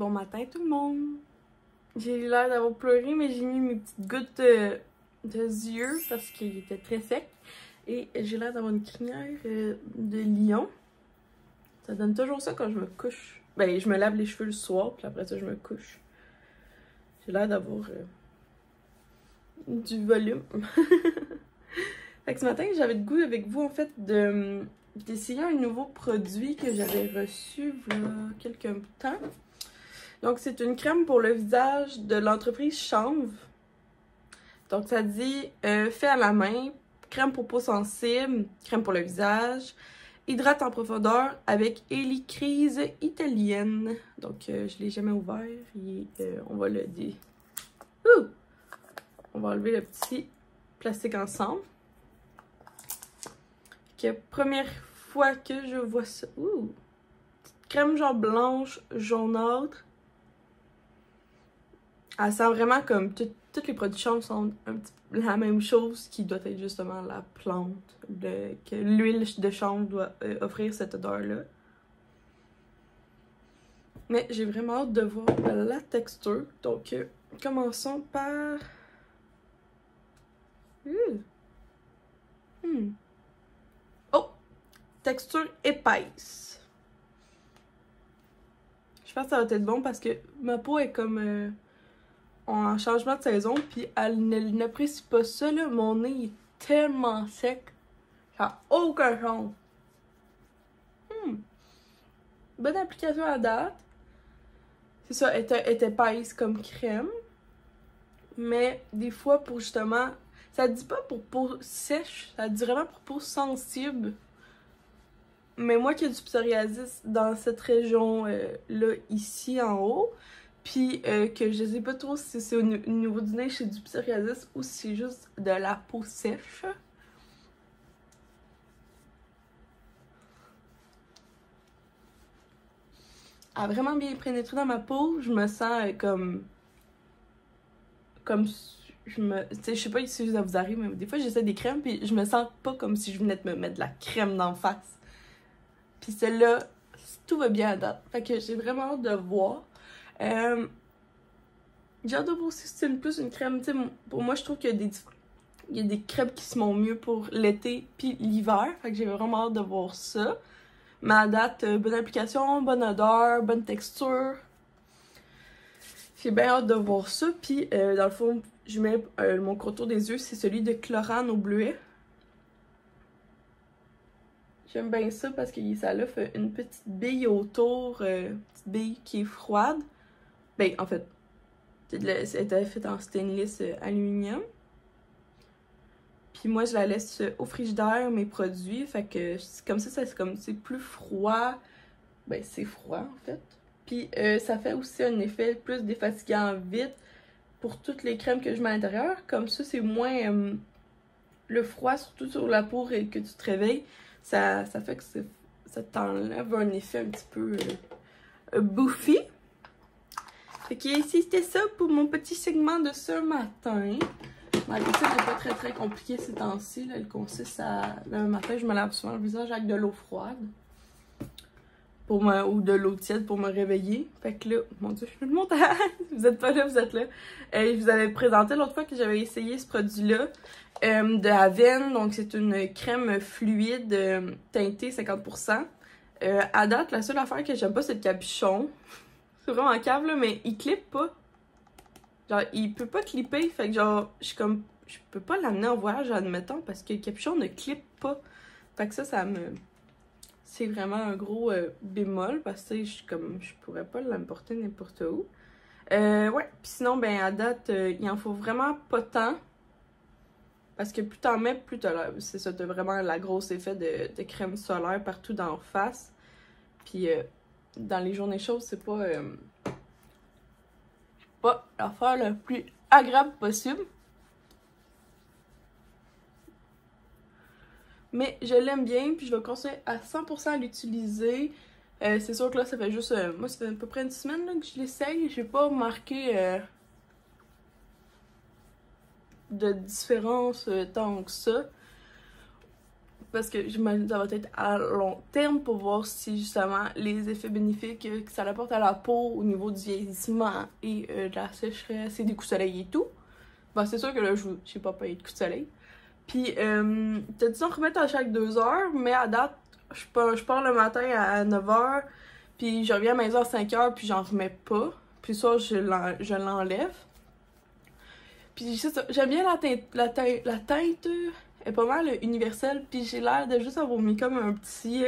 Bon matin tout le monde! J'ai l'air d'avoir pleuré, mais j'ai mis mes petites gouttes de yeux parce qu'il était très sec. Et j'ai l'air d'avoir une crinière de lion. Ça donne toujours ça quand je me couche. Ben, je me lave les cheveux le soir, puis après ça, je me couche. J'ai l'air d'avoir du volume. Fait que ce matin, j'avais le goût avec vous, en fait, d'essayer un nouveau produit que j'avais reçu il y a quelques temps. Donc, c'est une crème pour le visage de l'entreprise Chanve. Donc, ça dit fait à la main, crème pour peau sensible, crème pour le visage, hydrate en profondeur avec hélicryse italienne. Donc, je l'ai jamais ouvert et on va le on va enlever le petit plastique ensemble. Que première fois que je vois ça. Petite crème genre blanche, jaunâtre. Elle sent vraiment comme tous les produits Chanve sont un petit peu la même chose, qui doit être justement la plante, que l'huile de chanvre doit offrir cette odeur-là. Mais j'ai vraiment hâte de voir la texture. Donc, commençons par... Oh! Texture épaisse. Je pense que ça va être bon parce que ma peau est comme en changement de saison, puis elle n'apprécie pas ça, là. Mon nez est tellement sec. Ça n'a aucun sens. Bonne application à date. C'est ça, elle est épaisse comme crème. Mais des fois, pour justement... Ça dit pas pour peau sèche, ça dit vraiment pour peau sensible. Mais moi qui ai du psoriasis dans cette région-là, ici en haut, puis que je sais pas trop si c'est au niveau du nez j'ai du psoriasis ou si c'est juste de la peau sèche. Elle a vraiment bien pénétré dans ma peau. Je me sens comme je sais pas si ça vous arrive, mais des fois j'essaie des crèmes puis je me sens pas comme si je venais de me mettre de la crème d'en face. Puis celle-là, tout va bien à date. Fait que j'ai vraiment hâte de voir. J'ai hâte de voir si c'est plus une crème. Tu sais, pour moi, je trouve qu'il y a des crèmes qui se font mieux pour l'été puis l'hiver. Fait que j'ai vraiment hâte de voir ça. Mais à date, bonne application, bonne odeur, bonne texture. J'ai bien hâte de voir ça. Puis, dans le fond, je mets mon contour des yeux, c'est celui de Chlorane au bleuet. J'aime bien ça parce que ça offre une petite bille autour, petite bille qui est froide. Ben, en fait, elle était faite en stainless aluminium. Puis moi, je la laisse au frigidaire, mes produits. Fait que comme ça, c'est plus froid. Ben, c'est froid, en fait. Puis ça fait aussi un effet plus défatigant vite pour toutes les crèmes que je mets à l'intérieur. Comme ça, c'est moins le froid, surtout sur la peau et que tu te réveilles. Ça fait que ça t'enlève un effet un petit peu bouffi. Fait que ici, c'était ça pour mon petit segment de ce matin. Ma routine n'est pas très compliquée ces temps-ci. Elle consiste à... Le matin, je me lave souvent le visage avec de l'eau froide. Ou de l'eau tiède pour me réveiller. Fait que là, mon Dieu, je fais le montage. Vous êtes pas là, vous êtes là. Je vous avais présenté l'autre fois que j'avais essayé ce produit-là de Avène. Donc, c'est une crème fluide teintée 50%. À date, la seule affaire que j'aime pas, c'est le capuchon. C'est vraiment cave, là, mais il clippe pas. Genre, il peut pas clipper. Fait que genre, je peux pas l'amener en voyage, admettons, parce que le capuchon ne clippe pas. Fait que ça me... C'est vraiment un gros bémol parce que je pourrais pas l'emporter n'importe où. Ouais, puis sinon, ben à date, il en faut vraiment pas tant. Parce que plus t'en mets, plus t'as l'air. C'est ça, t'as vraiment la grosse effet de crème solaire partout d'en face. Puis dans les journées chaudes, c'est pas l'affaire la plus agréable possible. Mais je l'aime bien, puis je vais continuer à 100% à l'utiliser. C'est sûr que là, ça fait juste... moi, ça fait à peu près une semaine là, que je l'essaye. J'ai pas remarqué de différence tant que ça. parce que j'imagine que ça va être à long terme pour voir si justement les effets bénéfiques que ça apporte à la peau au niveau du vieillissement et de la sécheresse et des coups de soleil et tout. Ben, c'est sûr que là, je sais pas payer de coups de soleil. Puis, t'as dit d'en remettre à chaque 2 heures, mais à date, je pars le matin à 9 h, puis je reviens à la maison à 5 h, puis j'en remets pas. Puis ça, je l'enlève. Puis j'aime bien la teinte est pas mal universelle, puis j'ai l'air de juste avoir mis comme un petit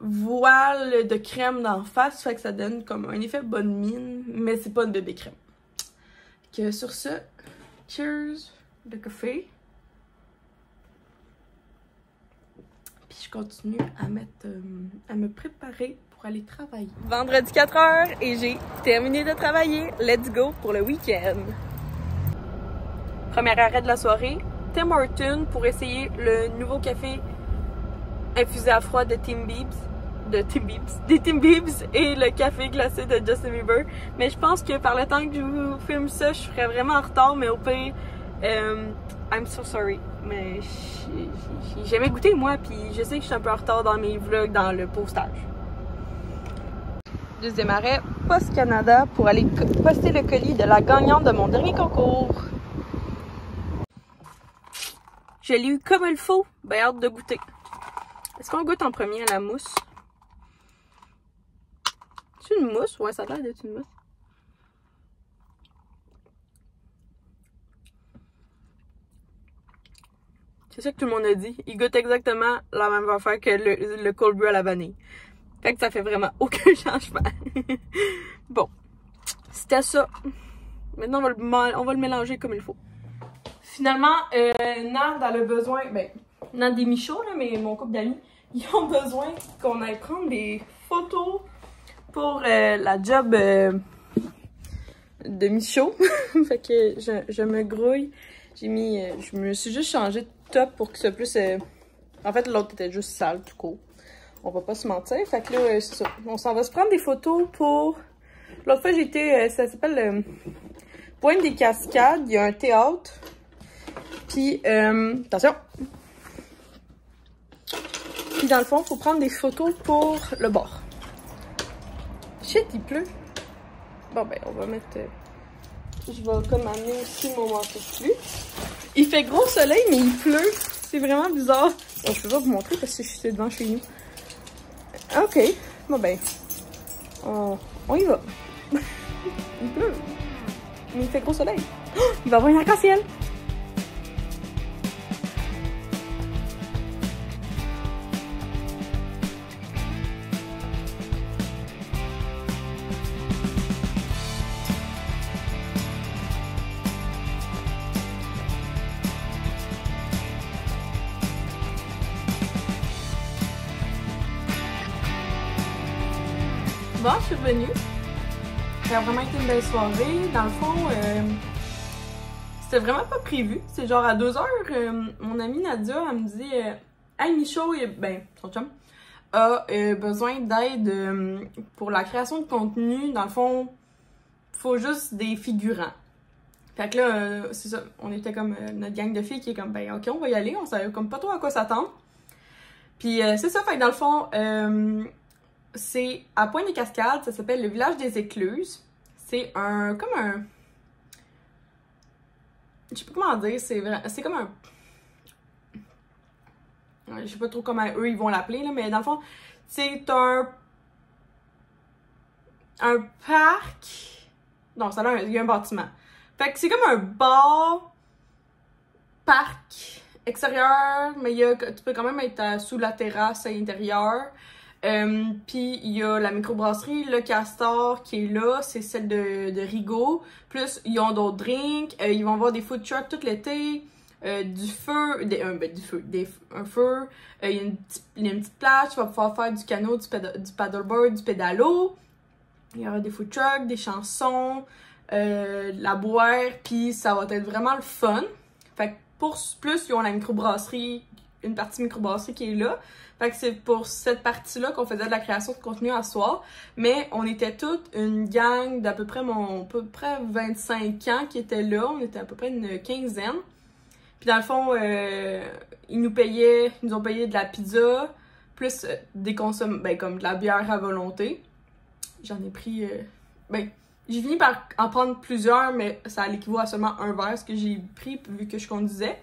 voile de crème d'en face, fait que ça donne comme un effet bonne mine, mais c'est pas une bébé crème. Que sur ce, cheers de café. Puis je continue à me préparer pour aller travailler. Vendredi 4 h et j'ai terminé de travailler. Let's go pour le week-end. Premier arrêt de la soirée, Tim Hortons pour essayer le nouveau café infusé à froid de Tim Biebs et le café glacé de Justin Bieber. Mais je pense que par le temps que je vous filme ça, je serais vraiment en retard, mais au pire, I'm so sorry. Mais j'ai jamais goûté moi, puis je sais que je suis un peu en retard dans mes vlogs, dans le postage. Deuxième arrêt, Post Canada pour aller poster le colis de la gagnante de mon dernier concours. Je l'ai eu comme il faut, ben hâte de goûter. Est-ce qu'on goûte en premier à la mousse? C'est une mousse? Ouais, ça a l'air d'être une mousse. C'est ça que tout le monde a dit. Il goûte exactement la même affaire que le cold brew à la vanille. Fait que ça fait vraiment aucun changement. Bon, c'était ça. Maintenant, on va le mélanger comme il faut. Finalement, Nad a le besoin, ben, Nad et Michaud, là, mais mon couple d'amis, ils ont besoin qu'on aille prendre des photos pour la job de Michaud. Fait que je me grouille. Je me suis juste changé de top pour que ce plus... En fait, l'autre était juste sale, tout court. On va pas se mentir. Fait que là, c'est ça. On s'en va se prendre des photos pour... L'autre fois, j'étais... ça s'appelle Pointe des Cascades. Il y a un théâtre. Puis, attention! Puis dans le fond, il faut prendre des photos pour le bord. Shit, il pleut! Bon ben, on va mettre... je vais comme amener aussi mon manteau de pluie. Il fait gros soleil, mais il pleut. C'est vraiment bizarre. Bon, je peux pas vous montrer parce que je suis devant chez nous. Ok, bon ben, on y va. Il pleut. Mais il fait gros soleil. Oh, il va y avoir un arc-en-ciel! Bon, je suis revenue. Ça a vraiment été une belle soirée. Dans le fond, c'était vraiment pas prévu. C'est genre à 2 h, mon amie Nadia, elle me dit hey, Michaud, ben, son chum, a besoin d'aide pour la création de contenu. Dans le fond, faut juste des figurants. Fait que là, c'est ça. On était comme notre gang de filles qui est comme, ben, ok, on va y aller. On savait comme pas trop à quoi s'attendre. Puis c'est ça. Fait que dans le fond, c'est à Pointe-des-Cascades, ça s'appelle le village des Écluses. C'est comme un... Je sais pas comment dire, c'est comme un... Je sais pas trop comment eux ils vont l'appeler, là, mais dans le fond, c'est un parc... Non, il y a un bâtiment. Fait que c'est comme un bar, parc extérieur, mais tu peux quand même être sous la terrasse à l'intérieur. Puis il y a la microbrasserie, le Castor qui est là, c'est celle de Rigaud. Plus ils ont d'autres drinks, ils vont avoir des food trucks tout l'été, du feu, un feu, il y a une petite plage, tu vas pouvoir faire du canot, du paddleboard, du pédalo. Il y aura des food trucks, des chansons, la boire, puis ça va être vraiment le fun. Fait que pour plus, ils ont la microbrasserie, une partie microbrasserie qui est là. Fait que c'est pour cette partie-là qu'on faisait de la création de contenu à soir. Mais on était toute une gang d'à peu près 25 ans qui était là. On était à peu près une quinzaine. Puis dans le fond, ils nous ont payé de la pizza, plus ben, comme de la bière à volonté. J'en ai pris, j'ai fini par en prendre plusieurs, mais ça l'équivaut à seulement un verre, ce que j'ai pris vu que je conduisais.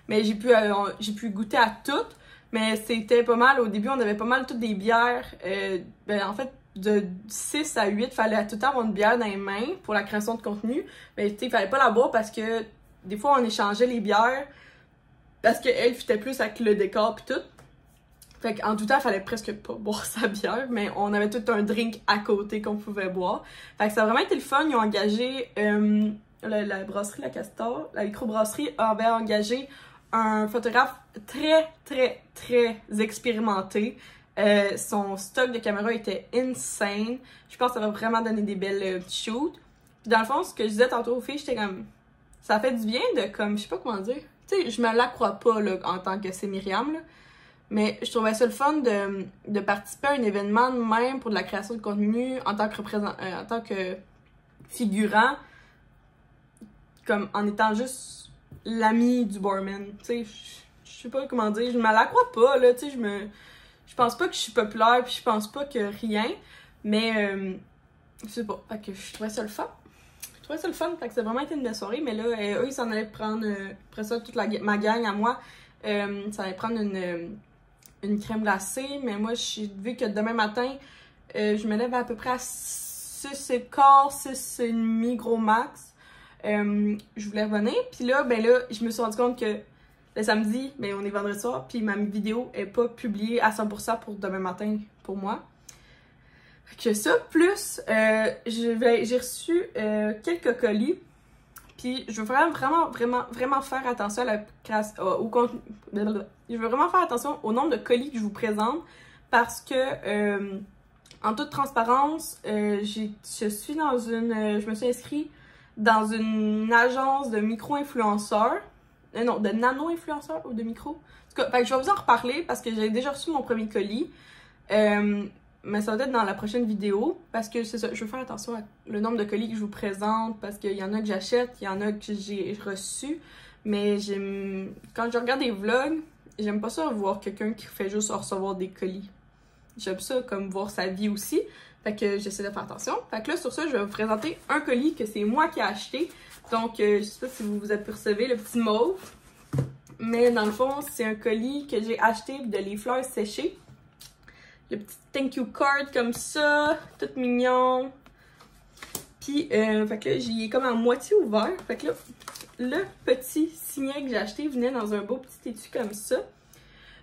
Mais j'ai pu goûter à toutes, mais c'était pas mal. Au début, on avait pas mal toutes des bières. En fait, de 6 à 8, fallait tout le temps avoir une bière dans les mains pour la création de contenu. Mais il fallait pas la boire parce que des fois, on échangeait les bières parce qu'elle fitait plus avec le décor pis tout. Fait qu'en tout temps, il fallait presque pas boire sa bière, mais on avait tout un drink à côté qu'on pouvait boire. Fait que ça a vraiment été le fun. Ils ont engagé la brasserie La Castor, la microbrasserie avait engagé un photographe très, très, très expérimenté. Son stock de caméras était insane. Je pense que ça va vraiment donner des belles shoots. Puis dans le fond, ce que je disais tantôt aux filles, j'étais comme... Ça fait du bien de, comme, je sais pas comment dire. Tu sais, je me la crois pas, là, en tant que c'est Myriam, là. Mais je trouvais ça le fun de participer à un événement de même pour de la création de contenu en tant que en tant que figurant, comme en étant juste l'ami du barman. Tu sais, je sais pas comment dire, je me la crois pas, là, tu sais, je pense pas que je suis populaire, puis je pense pas que rien, mais je sais pas, fait que je trouvais ça le fun. Je trouvais ça le fun, fait que ça a vraiment été une belle soirée, mais là, eux, ils s'en allaient prendre, après ça, toute ma gang à moi, ça allait prendre une crème glacée, mais moi, vu que demain matin, je me lève à peu près à 6h15, 6h30 gros max, je voulais revenir, puis là, je me suis rendu compte que le samedi, on est vendredi soir, puis ma vidéo est pas publiée à 100% pour demain matin pour moi. Fait que ça, plus, j'ai reçu quelques colis, puis je veux vraiment faire attention à la au contenu. Je veux vraiment faire attention au nombre de colis que je vous présente parce que, en toute transparence, je me suis inscrite dans une agence de micro-influenceurs. Non, de nano-influenceurs ou de micro. En tout cas, fait que je vais vous en reparler parce que j'ai déjà reçu mon premier colis. Mais ça va être dans la prochaine vidéo parce que c'est ça, je veux faire attention à le nombre de colis que je vous présente parce qu'il y en a que j'achète, il y en a que j'ai reçu. Mais quand je regarde des vlogs, j'aime pas ça voir quelqu'un qui fait juste recevoir des colis. J'aime ça comme voir sa vie aussi. Fait que j'essaie de faire attention. Fait que là, sur ça, je vais vous présenter un colis que c'est moi qui ai acheté. Donc, je sais pas si vous vous apercevez, le petit mauve. Mais dans le fond, c'est un colis que j'ai acheté de les fleurs séchées. Le petit thank you card comme ça, tout mignon. Puis, fait que là, j'y ai comme à moitié ouvert. Fait que là, le petit signet que j'ai acheté venait dans un beau petit étui comme ça.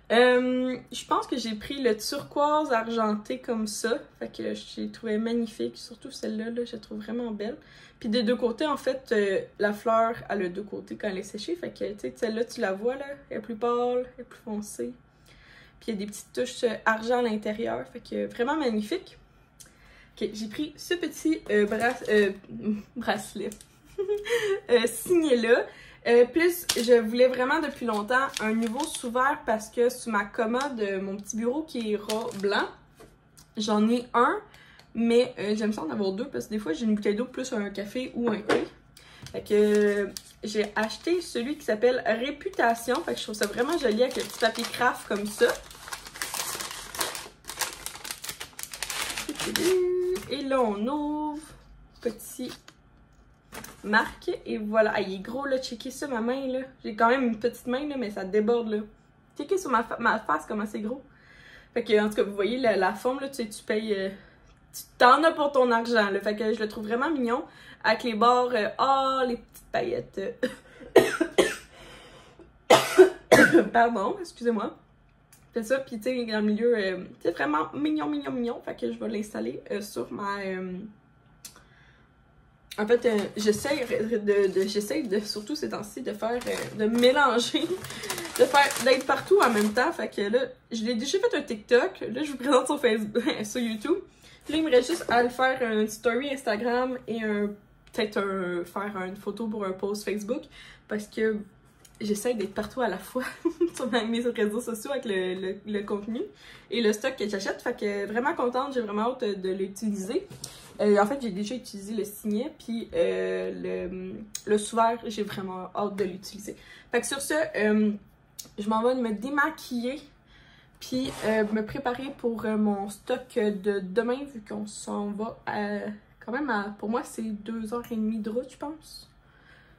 Je pense que j'ai pris le turquoise argenté comme ça. Fait que j'ai trouvé magnifique. Surtout celle-là, je la trouve vraiment belle. Puis des deux côtés, en fait, la fleur, elle a deux côtés quand elle est séchée. Fait que, tu sais, celle-là, tu la vois, là, elle est plus pâle, elle est plus foncée. Puis il y a des petites touches argent à l'intérieur. Fait que vraiment magnifique. Ok, j'ai pris ce petit bracelet signé-là. Plus, je voulais vraiment depuis longtemps un nouveau sous-verre parce que sur ma commode, mon petit bureau qui est blanc, j'en ai un, mais j'aime ça en avoir deux parce que des fois j'ai une bouteille d'eau plus un café ou un thé. Fait que j'ai acheté celui qui s'appelle Réputation. Fait que je trouve ça vraiment joli avec le petit papier craft comme ça. Et là on ouvre, petit marque et voilà. Ah, il est gros là, checkez ça ma main là. J'ai quand même une petite main là, mais ça déborde là. Checkez sur ma face comment c'est gros. Fait que en tout cas vous voyez la forme là, tu sais, tu payes, tu t'en as pour ton argent là. Fait que je le trouve vraiment mignon avec les bords, les petites paillettes. Pardon, excusez-moi. C'est ça, puis tu sais, dans le milieu, c'est vraiment mignon. Fait que je vais l'installer sur ma... En fait, j'essaie surtout ces temps-ci, de faire, de mélanger, d'être partout en même temps. Fait que là, je l'ai déjà fait un TikTok. Là, je vous présente sur Facebook, sur YouTube. Puis là, il me reste juste à le faire une story Instagram et peut-être faire une photo pour un post Facebook. Parce que j'essaie d'être partout à la fois sur mes réseaux sociaux avec le contenu et le stock que j'achète. Fait que vraiment contente, j'ai vraiment hâte de l'utiliser. En fait, j'ai déjà utilisé le signet, puis le sous-vert, j'ai vraiment hâte de l'utiliser. Fait que sur ce, je m'en vais me démaquiller, puis me préparer pour mon stock de demain, vu qu'on s'en va quand même à, pour moi, c'est 2h30 de route, je pense.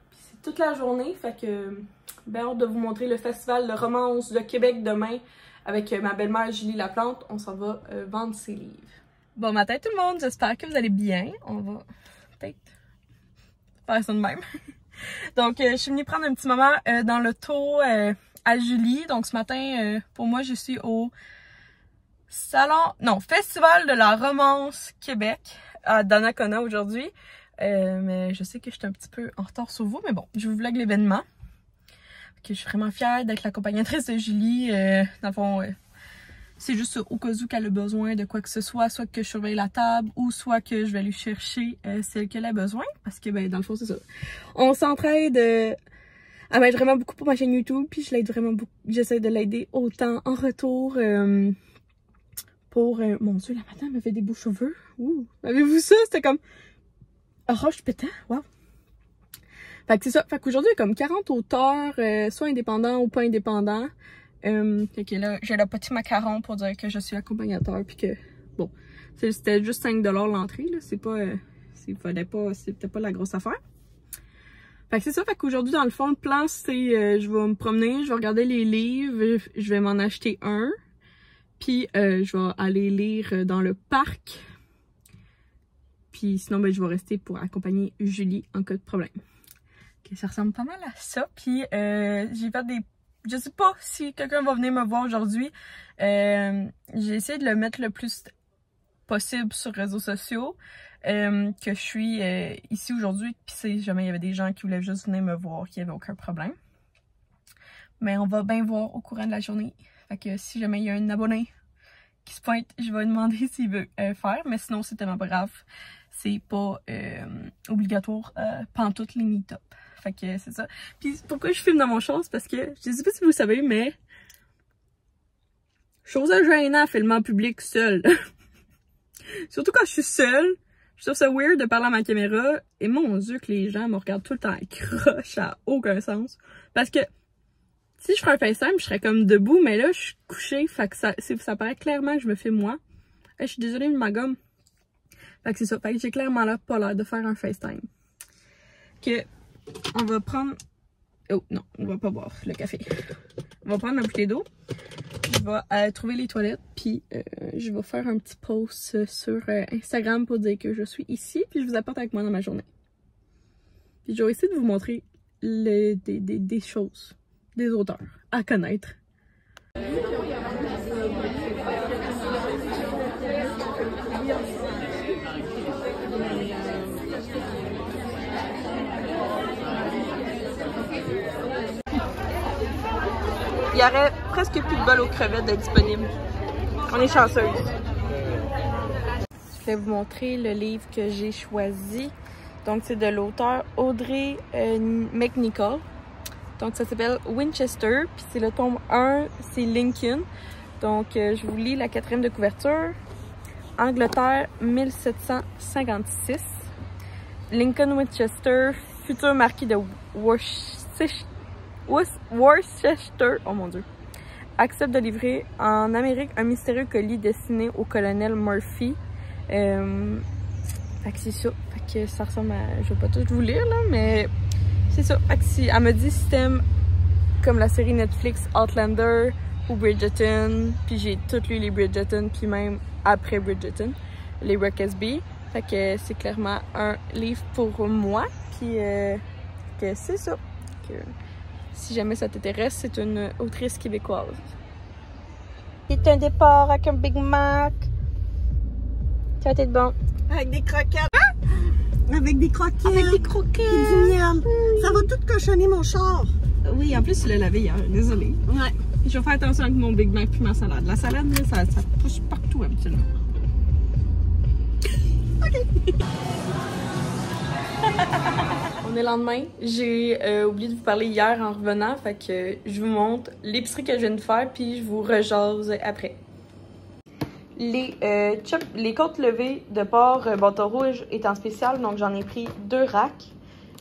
Puis c'est toute la journée, fait que ben hâte de vous montrer le festival de romance de Québec demain avec ma belle-mère Julie Laplante. On s'en va vendre ses livres. Bon matin tout le monde, j'espère que vous allez bien. On va peut-être faire ça de même. Donc je suis venue prendre un petit moment dans l'auto à Julie. Donc ce matin, pour moi, je suis au Festival de la romance Québec à Donnacona aujourd'hui. Mais je sais que je suis un petit peu en retard sur vous, mais bon, je vous vlog l'événement. Je suis vraiment fière d'être l'accompagnatrice de Julie. Dans le fond, c'est juste au cas où qu'elle a besoin de quoi que ce soit que je surveille la table ou soit que je vais lui chercher celle qu'elle a besoin. Parce que, ben, dans le fond, c'est ça. On s'entraide. Elle m'aide vraiment beaucoup pour ma chaîne YouTube, puis je l'aide vraiment beaucoup. J'essaie de l'aider autant en retour pour... mon Dieu, la madame avait des beaux cheveux. Ouh! Avez-vous ça? C'était comme... roche pétant. Wow! Fait que c'est ça. Fait qu'aujourd'hui, il y a comme 40 auteurs, soit indépendants ou pas indépendants. Fait que là, j'ai le petit macaron pour dire que je suis accompagnateur, puis que, bon, c'était juste 5$ l'entrée, là. C'est pas... c'était pas la grosse affaire. Fait que c'est ça, fait qu'aujourd'hui, dans le fond, le plan, c'est je vais me promener, je vais regarder les livres, je vais m'en acheter un, puis je vais aller lire dans le parc, puis sinon, ben, je vais rester pour accompagner Julie en cas de problème. Okay, ça ressemble pas mal à ça, puis j'ai fait des... Je sais pas si quelqu'un va venir me voir aujourd'hui, j'ai essayé de le mettre le plus possible sur les réseaux sociaux, que je suis ici aujourd'hui, puis si jamais il y avait des gens qui voulaient juste venir me voir, qu'il n'y avait aucun problème. Mais on va bien voir au courant de la journée. Fait que si jamais il y a un abonné qui se pointe, je vais lui demander s'il veut faire, mais sinon c'est tellement pas grave. C'est pas obligatoire pantoute les meet-up. Fait que c'est ça. Puis pourquoi je filme dans mon char, c'est parce que, je sais pas si vous savez, mais chose gênante à filmer en public seule. Surtout quand je suis seule. Je trouve ça weird de parler à ma caméra. Et mon Dieu que les gens me regardent tout le temps à croche, ça n'a aucun sens. Parce que si je ferais un FaceTime, je serais comme debout, mais là je suis couchée. Fait que ça paraît clairement que je me filme moi. Je suis désolée de ma gomme. Fait que c'est ça. Fait que j'ai clairement là pas l'air de faire un FaceTime. Que on va prendre... Oh non, on va pas boire le café. On va prendre un bouteille d'eau. Je vais trouver les toilettes, puis je vais faire un petit post sur Instagram pour dire que je suis ici, puis je vous apporte avec moi dans ma journée. Puis je vais essayer de vous montrer des choses, des auteurs à connaître. Il y aurait presque plus de bol aux crevettes d'être disponible. On est chanceuse. Je vais vous montrer le livre que j'ai choisi. Donc c'est de l'auteur Audrey McNichol. Donc ça s'appelle Winchester. Puis c'est le tome 1, c'est Lincoln. Donc je vous lis la 4e de couverture. Angleterre 1756. Lincoln Winchester, futur marquis de Worcester, oh mon Dieu, accepte de livrer en Amérique un mystérieux colis destiné au colonel Murphy. Fait que c'est ça. Fait que ça ressemble à... Je vais pas tout vous lire là, mais c'est ça. Fait que si elle me dit si t'aimes comme la série Netflix Outlander ou Bridgerton, puis j'ai tout lu les Bridgerton, puis même après Bridgerton, les Reckesby. Fait que c'est clairement un livre pour moi, puis que c'est ça. Que, si jamais ça t'intéresse, c'est une autrice québécoise. C'est un départ avec un Big Mac. Ça va être bon. Avec des croquettes. Avec des croquettes. Avec des croquettes. Et du miel. Ça va tout cochonner mon char. Oui, en plus, tu l'as lavé hier. Désolée. Ouais. Je vais faire attention avec mon Big Mac puis ma salade. La salade, là, ça pousse partout habituellement. OK. On est le lendemain. J'ai oublié de vous parler hier en revenant, fait que je vous montre l'épicerie que je viens de faire, puis je vous rejase après. Les côtes levées de porc bâton rouge est en spécial, donc j'en ai pris 2 racks.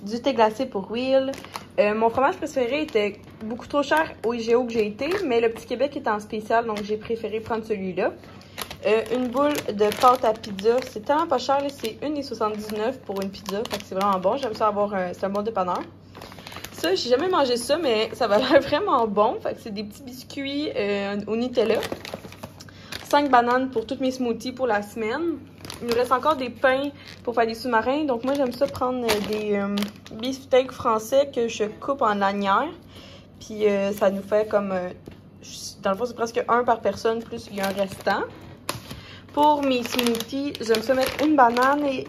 Du thé glacé pour Will. Mon fromage préféré était beaucoup trop cher au IGO que j'ai été, mais le Petit Québec est en spécial, donc j'ai préféré prendre celui-là. Une boule de pâte à pizza, c'est tellement pas cher, c'est 1,79 pour une pizza, fait que c'est vraiment bon. J'aime ça avoir, c'est un bon dépanneur. Ça, j'ai jamais mangé ça, mais ça va l'air vraiment bon, fait que c'est des petits biscuits au Nutella. 5 bananes pour tous mes smoothies pour la semaine. Il me reste encore des pains pour faire des sous-marins. Donc moi, j'aime ça prendre des beefsteaks français que je coupe en lanières. Puis ça nous fait comme... dans le fond, c'est presque 1 par personne, plus il y a un restant. Pour mes smoothies, j'aime ça mettre une banane et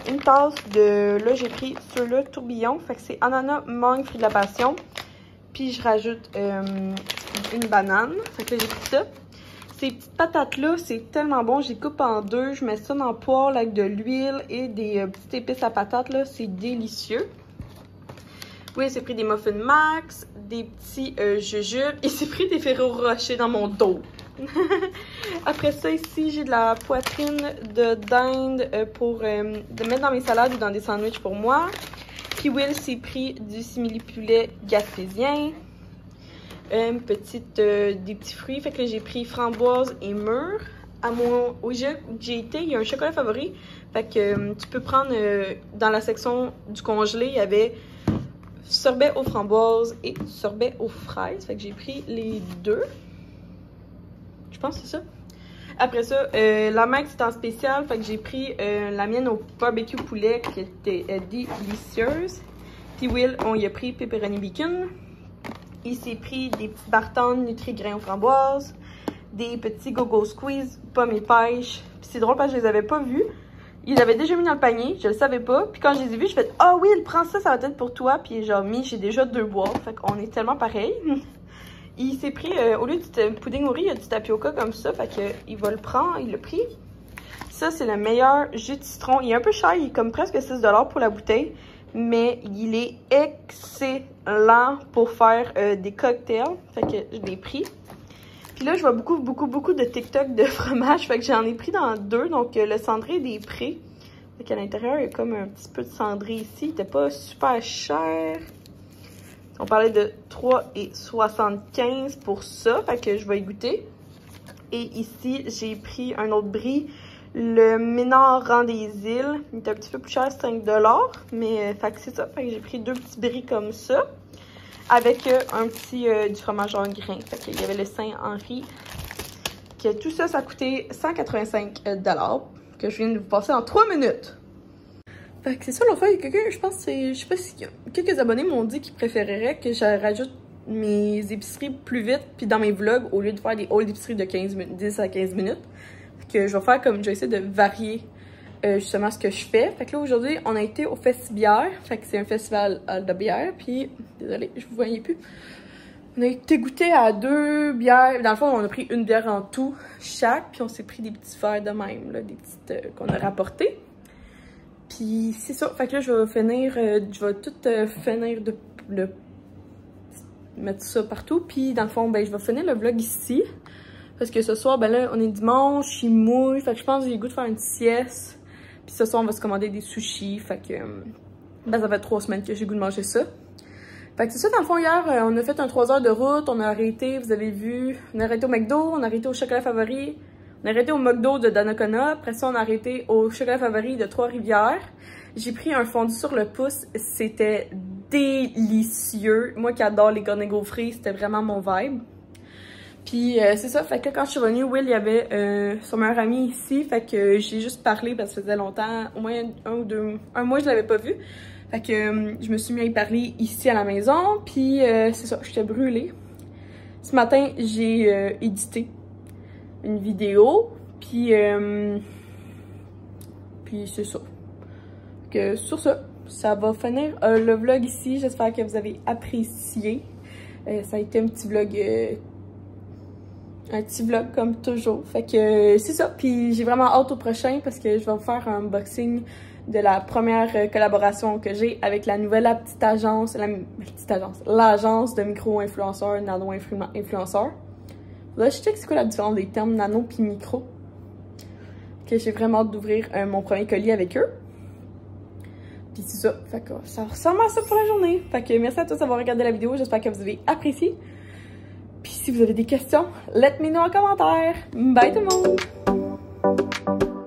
une tasse de... Là, j'ai pris ceux-là, tourbillon. Fait que c'est ananas, mangue, fruit de la passion. Puis je rajoute une banane. Fait que là, j'ai pris ça. Ces petites patates-là, c'est tellement bon. Je les coupe en 2. Je mets ça dans le poêle avec de l'huile et des petites épices à patates. Là, c'est délicieux. Oui, j'ai pris des muffins max, des petits jujubes. Et j'ai pris des Ferrero Rocher dans mon dos. Après ça, ici, j'ai de la poitrine de dinde pour de mettre dans mes salades ou dans des sandwichs pour moi. Puis Will s'est pris du simili-poulet gaspésien. Des petits fruits, fait que j'ai pris framboise et mûre. Au jeu où j'ai été, il y a un chocolat favori, fait que tu peux prendre dans la section du congelé, il y avait sorbet aux framboises et sorbet aux fraises, fait que j'ai pris les 2. Je pense que c'est ça. Après ça, la Max est en spécial, fait que j'ai pris la mienne au barbecue poulet qui était délicieuse. Puis Will, on y a pris pepperoni bacon. Il s'est pris des petits bartons Nutri-Grains aux framboises, des petits Go-Go Squeeze, pommes et pêches. Puis c'est drôle parce que je les avais pas vus. Il les avait déjà mis dans le panier, je le savais pas. Puis quand je les ai vus, je fais « Ah oui, prends ça, ça va être pour toi. » Puis genre j'ai déjà 2 boîtes, fait qu'on est tellement pareil. Il s'est pris, au lieu du pudding au riz, il y a du tapioca comme ça, fait qu'il va le prendre, il l'a pris. Ça, c'est le meilleur jus de citron. Il est un peu cher, il est comme presque 6 $ pour la bouteille. Mais il est excellent pour faire des cocktails. Fait que je l'ai pris. Puis là, je vois beaucoup de TikTok de fromage. Fait que j'en ai pris dans 2. Donc, le cendré des prés. Fait qu'à l'intérieur, il y a comme un petit peu de cendré ici. Il était pas super cher. On parlait de 3,75 pour ça. Fait que je vais y goûter. Et ici, j'ai pris un autre brie. Le Ménard Rang des Îles, il est un petit peu plus cher, 5 $, mais fait que c'est ça. Fait que j'ai pris 2 petits bris comme ça, avec un petit du fromage en grains. Fait qu'il y avait le Saint-Henri. Que tout ça, ça a coûté 185 $, que je viens de vous passer en 3 minutes. Fait que c'est ça, l'autre fois, il y a quelqu'un, je pense, je sais pas si quelques abonnés m'ont dit qu'ils préféreraient que je rajoute mes épiceries plus vite, puis dans mes vlogs, au lieu de faire des hauls d'épicerie de 10 à 15 minutes. Que je vais faire comme, je vais essayer de varier justement ce que je fais. Fait que là, aujourd'hui, on a été au Festibière. Fait que c'est un festival de bière. Puis, désolée, je vous voyais plus. On a été goûter à 2 bières. Dans le fond, on a pris une bière en tout, chaque. Puis on s'est pris des petits verres de même, là, des petites qu'on a rapportées. Puis c'est ça. Fait que là, je vais finir, je vais tout finir de mettre ça partout. Puis dans le fond, ben, je vais finir le vlog ici. Parce que ce soir, ben là, on est dimanche, il mouille. Fait que je pense que j'ai le goût de faire une sieste. Puis ce soir, on va se commander des sushis. Fait que ben, ça fait 3 semaines que j'ai le goût de manger ça. Fait que c'est ça, dans le fond, hier, on a fait un 3 heures de route. On a arrêté, vous avez vu, on a arrêté au McDo, on a arrêté au chocolat favori. On a arrêté au McDo de Donnacona. Après ça, on a arrêté au chocolat favori de Trois-Rivières. J'ai pris un fondu sur le pouce. C'était délicieux. Moi qui adore les cornets gaufrés, c'était vraiment mon vibe. Puis c'est ça, fait que quand je suis revenue, Will, il y avait son meilleur ami ici, fait que j'ai juste parlé parce que ça faisait longtemps, au moins un mois je l'avais pas vu. Fait que je me suis mis à y parler ici à la maison, puis c'est ça, j'étais brûlée. Ce matin, j'ai édité une vidéo, puis c'est ça. Que sur ça, ça va finir le vlog ici, j'espère que vous avez apprécié. Ça a été un petit vlog... un petit vlog comme toujours. Fait que c'est ça. Puis j'ai vraiment hâte au prochain parce que je vais vous faire un unboxing de la première collaboration que j'ai avec la nouvelle petite agence, l'agence de micro-influenceurs, nano-influenceurs. Là, je sais que c'est quoi la différence des termes nano puis micro. Que j'ai vraiment hâte d'ouvrir mon premier colis avec eux. Puis c'est ça. Fait que ça ressemble à ça pour la journée. Fait que merci à tous d'avoir regardé la vidéo. J'espère que vous avez apprécié. Puis si vous avez des questions, let me know en commentaire. Bye tout le monde!